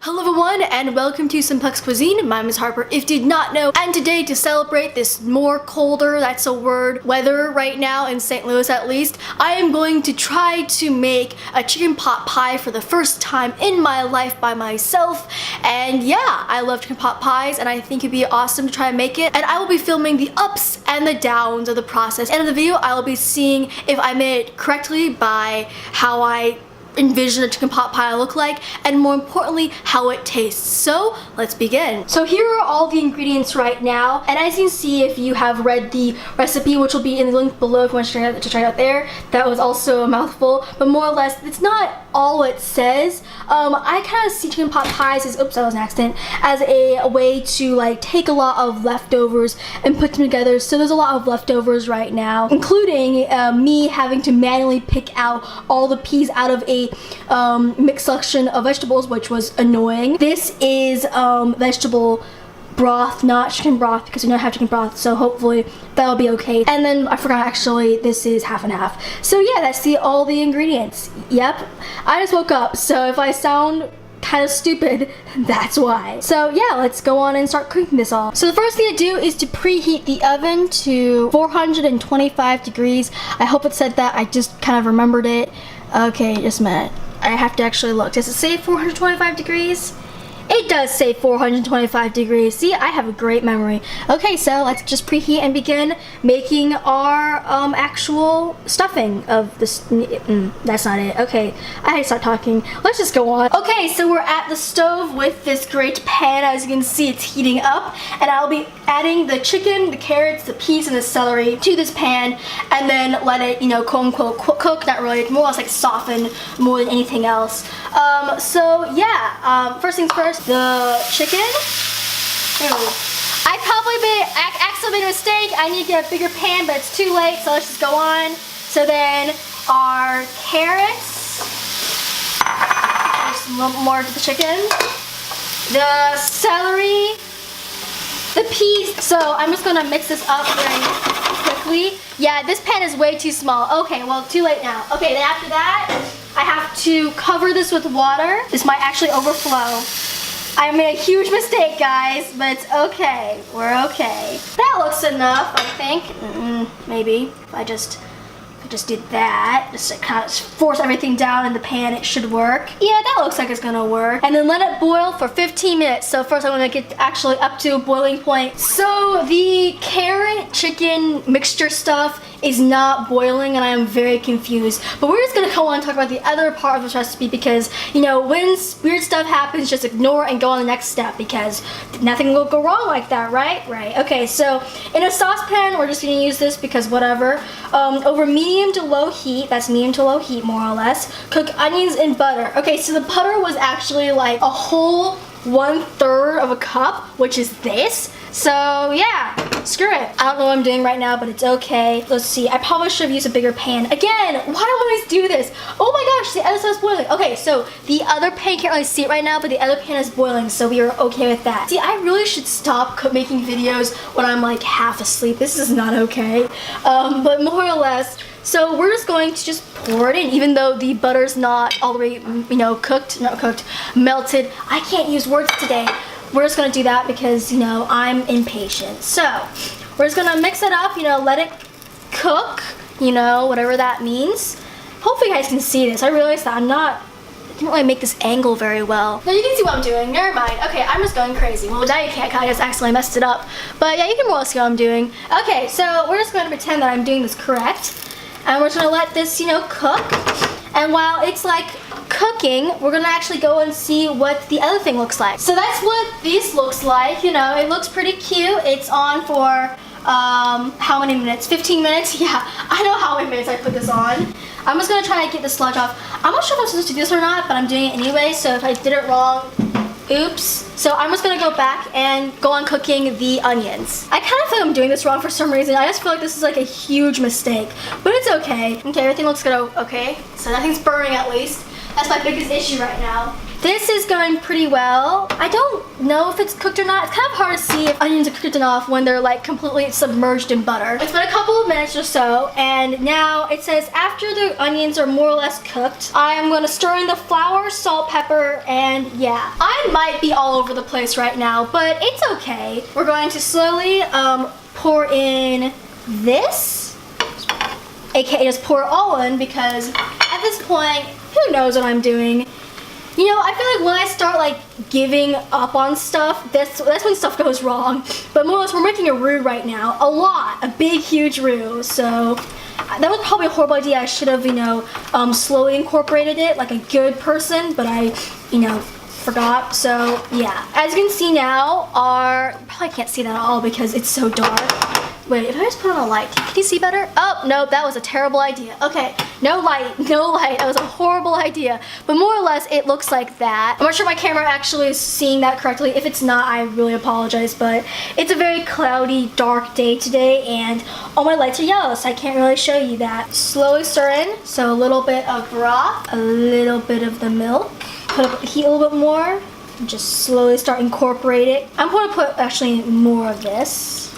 Hello everyone and welcome to Simplex Cuisine. My name is Harper, if you did not know. And today, to celebrate this more colder, that's a word, weather right now in St. Louis at least, I am going to try to make a chicken pot pie for the first time in my life by myself. And yeah, I love chicken pot pies and I think it'd be awesome to try and make it. And I will be filming the ups and the downs of the process. And in the video, I will be seeing if I made it correctly by how I envision a chicken pot pie look like, and more importantly, how it tastes. So let's begin. So here are all the ingredients right now, and as you see, if you have read the recipe, which will be in the link below if you want to try it out there, that was also a mouthful, but more or less, it's not all it says. I kind of see chicken pot pies as, oops, that was an accident, as a way to like take a lot of leftovers and put them together. So there's a lot of leftovers right now, including me having to manually pick out all the peas out of a mixed selection of vegetables, which was annoying. This is vegetable broth, not chicken broth, because we don't have chicken broth, so hopefully that'll be okay. And then I forgot, actually, this is half and half. So yeah, that's all the ingredients. Yep, I just woke up, so if I sound kind of stupid, that's why. So yeah, let's go on and start cooking this all. So the first thing to do is to preheat the oven to 425 degrees. I hope it said that, I just kind of remembered it. Okay, just a minute. I have to actually look. Does it say 425 degrees? It does say 425 degrees. See, I have a great memory. Okay, so let's just preheat and begin making our actual stuffing of this. That's not it. Okay, I had to start talking. Let's just go on. Okay, so we're at the stove with this great pan. As you can see, it's heating up, and I'll be adding the chicken, the carrots, the peas, and the celery to this pan, and then let it, quote unquote, cook. Not really, more or less like soften more than anything else. So yeah, first things first. The chicken. I probably accidentally made a mistake. I need to get a bigger pan, but it's too late, so let's just go on. So then our carrots. Just a little more to the chicken. The celery. The peas. So I'm just gonna mix this up very quickly. Yeah, this pan is way too small. Okay, well, too late now. Okay, then after that, I have to cover this with water. This might actually overflow. I made a huge mistake, guys, but it's okay. We're okay. That looks enough, I think. Maybe. If I just did that, just to kind of force everything down in the pan, it should work. Yeah, that looks like it's gonna work. And then let it boil for 15 minutes. So first I'm gonna get actually up to a boiling point. So the carrot chicken mixture stuff is not boiling, and I am very confused. But we're just gonna go on and talk about the other part of this recipe, because when weird stuff happens, just ignore it and go on the next step, because nothing will go wrong like that, right? Right. Okay, so in a saucepan, we're just gonna use this because whatever. Over medium to low heat, that's medium to low heat more or less, cook onions in butter. Okay, so the butter was actually like a whole 1/3 of a cup, which is this. So yeah, screw it. I don't know what I'm doing right now, but it's okay. Let's see, I probably should have used a bigger pan. Again, why do I always do this? Oh my gosh, the other stuff's boiling. Okay, so the other pan, can't really see it right now, but the other pan is boiling, so we are okay with that. See, I really should stop making videos when I'm like half asleep. This is not okay. But more or less, so we're just going to just pour it in, even though the butter's not all the way, melted. I can't use words today. We're just gonna do that because, I'm impatient. So, we're just gonna mix it up, let it cook, whatever that means. Hopefully you guys can see this. I realized that I didn't really make this angle very well. Now you can see what I'm doing, never mind. Okay, I'm just going crazy. Well, now you can't, I just accidentally messed it up. But yeah, you can more or less see what I'm doing. Okay, so we're just gonna pretend that I'm doing this correct. And we're just gonna let this, cook. And while it's like cooking, we're gonna actually go and see what the other thing looks like. So that's what this looks like. It looks pretty cute. It's on for how many minutes? 15 minutes? Yeah, I know how many minutes I put this on. I'm just gonna try to get the sludge off. I'm not sure if I'm supposed to do this or not, but I'm doing it anyway, so if I did it wrong, oops. So I'm just gonna go back and go on cooking the onions. I kind of feel like I'm doing this wrong for some reason. I just feel like this is like a huge mistake, but it's okay. Okay, everything looks good. Okay, so nothing's burning at least. That's my biggest issue right now. This is going pretty well. I don't know if it's cooked or not. It's kind of hard to see if onions are cooked enough when they're like completely submerged in butter. It's been a couple of minutes or so, and now it says after the onions are more or less cooked, I am going to stir in the flour, salt, pepper, and yeah. I might be all over the place right now, but it's okay. We're going to slowly pour in this, aka just pour it all in, because at this point, who knows what I'm doing. You know, I feel like when I start like giving up on stuff, that's when stuff goes wrong. But more or less, we're making a roux right now. A big, huge roux. So that was probably a horrible idea. I should have, you know, slowly incorporated it like a good person, but I, you know, forgot. So yeah, as you can see now, you probably can't see that at all because it's so dark. Wait, if I just put on a light, can you see better? Oh, no, that was a terrible idea. Okay, no light. That was a horrible idea. But more or less, it looks like that. I'm not sure my camera actually is seeing that correctly. If it's not, I really apologize, but it's a very cloudy, dark day today, and all my lights are yellow, so I can't really show you that. Slowly stir in, so a little bit of broth, a little bit of the milk. Put up the heat a little bit more, and just slowly start incorporating. I'm going to put actually more of this.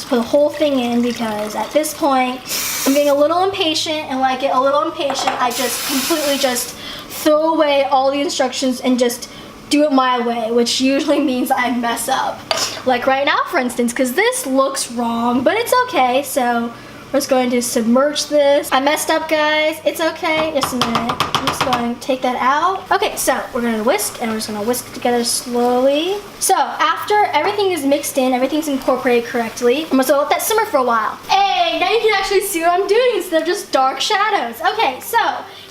Put the whole thing in because at this point I'm getting a little impatient, and when I get a little impatient I just completely just throw away all the instructions and just do it my way, which usually means I mess up. Like right now, for instance, because this looks wrong, but it's okay. So we're just going to submerge this. I messed up, guys. It's okay. Just a minute. I'm just going to take that out. Okay, so we're going to whisk, and we're just going to whisk it together slowly. So after everything is mixed in, everything's incorporated correctly, I'm just going to let that simmer for a while. Hey, now you can actually see what I'm doing instead of just dark shadows. Okay, so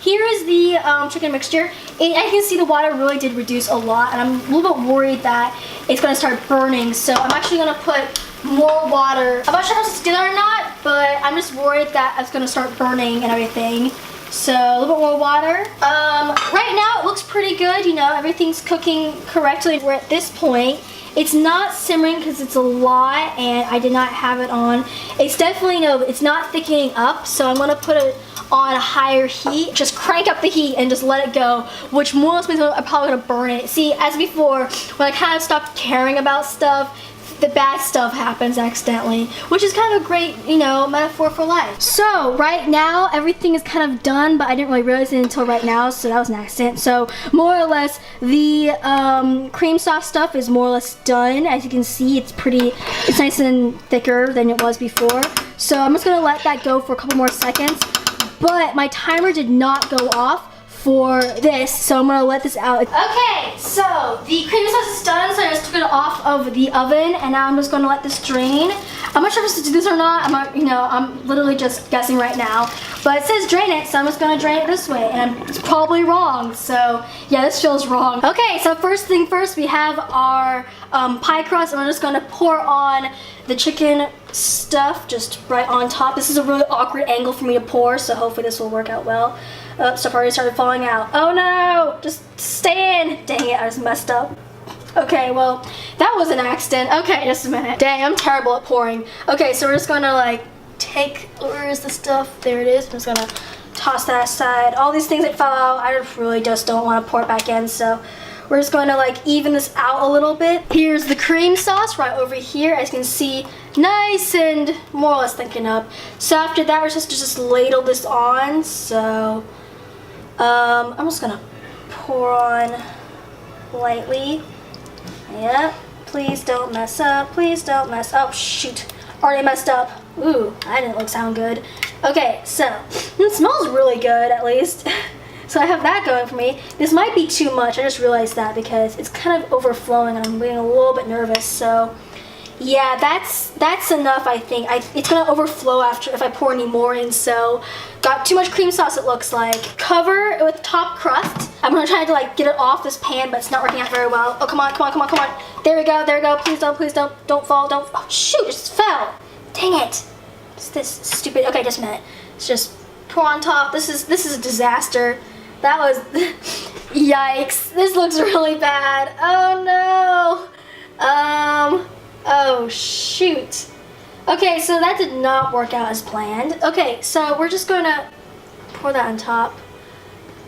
here is the chicken mixture. As you can see, the water really did reduce a lot, and I'm a little bit worried that it's going to start burning. So I'm actually going to put more water. I'm not sure if it's do that or not, but I'm just worried that it's gonna start burning and everything. So a little bit more water. Right now it looks pretty good. You know, everything's cooking correctly. We're at this point. It's not simmering because it's a lot, and I did not have it on. It's definitely, you know, it's not thickening up. So I'm gonna put it on a higher heat. Just crank up the heat and just let it go, which more or less means I'm probably gonna burn it. See, as before, when I kind of stopped caring about stuff, the bad stuff happens accidentally, which is kind of a great, you know, metaphor for life. So right now everything is kind of done, but I didn't really realize it until right now, so that was an accident. So more or less the cream sauce stuff is more or less done. As you can see, it's nice and thicker than it was before. So I'm just gonna let that go for a couple more seconds, but my timer did not go off for this, so I'm gonna let this out. Okay, so the cream sauce is done, so I just took it off of the oven, and now I'm just gonna let this drain. I'm not sure if I'm supposed to do this or not. I'm literally just guessing right now, but it says drain it, so I'm just gonna drain it this way, and it's probably wrong. So yeah, this feels wrong. Okay, so first thing first, we have our pie crust, and I'm just gonna pour on the chicken stuff just right on top. This is a really awkward angle for me to pour, so hopefully this will work out well. Stuff already started falling out. Oh no! Just stay in! Dang it, I just messed up. Okay, well, that was an accident. Okay, just a minute. Dang, I'm terrible at pouring. Okay, so we're just gonna like where is the stuff? There it is. I'm just gonna toss that aside. All these things that fell out, I really just don't want to pour it back in, so we're just going to like even this out a little bit. Here's the cream sauce right over here. As you can see, nice and more or less thickened up. So after that, we're just to just ladle this on. So I'm just gonna pour on lightly. Yep. Please don't mess up. Please don't mess up. Shoot. Already messed up. Ooh, that didn't sound good. Okay, so it smells really good at least. So I have that going for me. This might be too much. I just realized that because it's kind of overflowing and I'm getting a little bit nervous. So yeah, that's enough, I think. It's gonna overflow after if I pour any more in. So got too much cream sauce, it looks like. Cover it with top crust. I'm gonna try to like get it off this pan, but it's not working out very well. Oh, come on, come on, come on, come on. There we go, there we go. Please don't fall, don't. Oh shoot, it just fell. Dang it. It's this stupid. Okay, just a minute. Let's just pour on top. This is a disaster. That was yikes. This looks really bad. Oh no. Oh shoot. Okay, so that did not work out as planned. Okay, so we're just gonna pour that on top.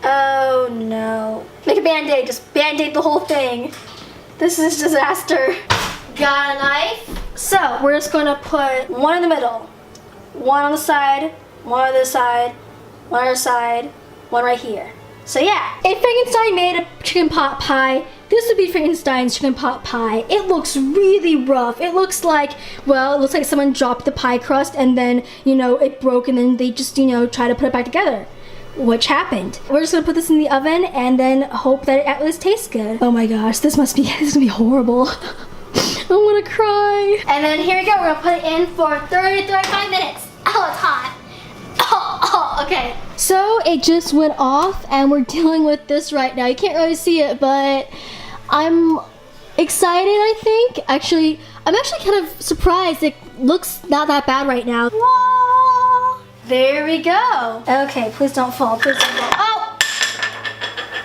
Oh no. Make a band-aid, just band-aid the whole thing. This is disaster. Got a knife? So we're just gonna put one in the middle, one on the side, one on the side, one on the side, one right here. So yeah, if Frankenstein made a chicken pot pie, this would be Frankenstein's chicken pot pie. It looks really rough. It looks like, well, it looks like someone dropped the pie crust and then, you know, it broke and then they just, you know, try to put it back together. Which happened. We're just gonna put this in the oven and then hope that it at least tastes good. Oh my gosh, this is gonna be horrible. I'm gonna cry. And then here we go, we're gonna put it in for 35 minutes. Oh, it's hot. Oh, okay. So it just went off and we're dealing with this right now. You can't really see it, but I'm excited, I think. Actually, I'm actually kind of surprised. It looks not that bad right now. Whoa. There we go. Okay, please don't fall, please don't fall. Oh!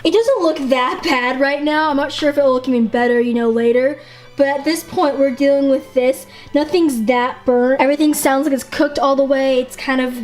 It doesn't look that bad right now. I'm not sure if it will look even better, you know, later. But at this point, we're dealing with this. Nothing's that burnt. Everything sounds like it's cooked all the way. It's kind of,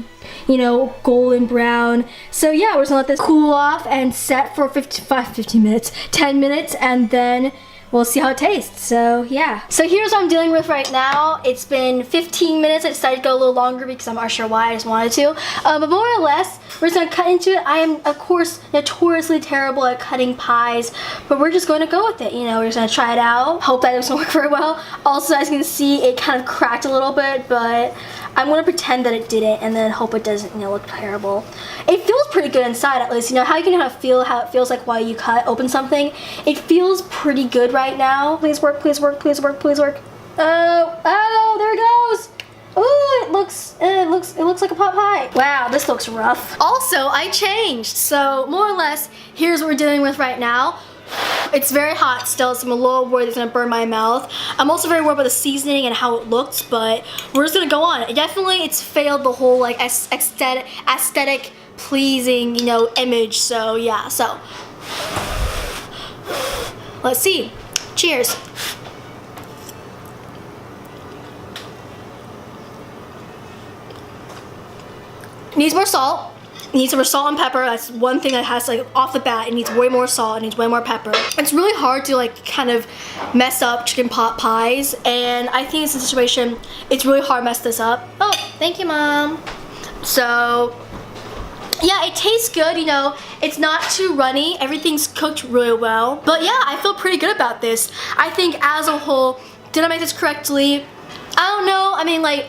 you know, golden brown. So yeah, we're just gonna let this cool off and set for 10 minutes, and then we'll see how it tastes. So yeah. So here's what I'm dealing with right now. It's been 15 minutes. I decided to go a little longer because I'm not sure why, I just wanted to. But more or less, we're just gonna cut into it. I am, of course, notoriously terrible at cutting pies, but we're just going to go with it. You know, we're just gonna try it out. Hope that it doesn't work very well. Also, as you can see, it kind of cracked a little bit, but I'm gonna pretend that it didn't and then hope it doesn't, you know, look terrible. It feels pretty good inside, at least. You know, how you can how it feels like while you open something. It feels pretty good right now. Please work, please work, please work, please work. Oh, there it goes. Ooh, it looks like a pot pie. Wow, this looks rough. Also, I changed. So more or less, here's what we're dealing with right now. It's very hot still, so I'm a little worried it's gonna burn my mouth. I'm also very worried about the seasoning and how it looks, but we're just gonna go on. It's failed the whole like aesthetic pleasing, you know, image. So yeah, so let's see. Cheers. Needs more salt. It needs some more salt and pepper. That's one thing that has, like, off the bat, it needs way more salt, it needs way more pepper. It's really hard to, like, kind of mess up chicken pot pies, and I think in this situation, it's really hard to mess this up. Oh, thank you, Mom. So, yeah, it tastes good, you know, it's not too runny, everything's cooked really well. But yeah, I feel pretty good about this. I think as a whole, did I make this correctly? I don't know, I mean, like,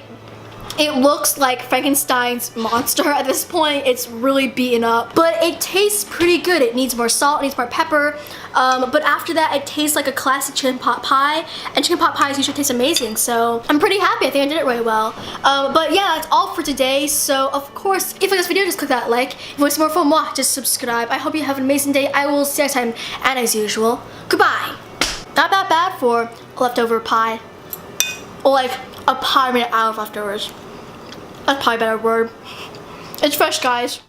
it looks like Frankenstein's monster at this point. It's really beaten up, but it tastes pretty good. It needs more salt, it needs more pepper, but after that it tastes like a classic chicken pot pie, and chicken pot pies usually taste amazing, so I'm pretty happy. I think I did it really well. But yeah, that's all for today. So of course, if you like this video, just click that like. If you want to see more from moi, just subscribe. I hope you have an amazing day. I will see you next time, and as usual, goodbye. Not that bad for a leftover pie, or like a pie made out of leftovers. That's probably a better word. It's fresh, guys.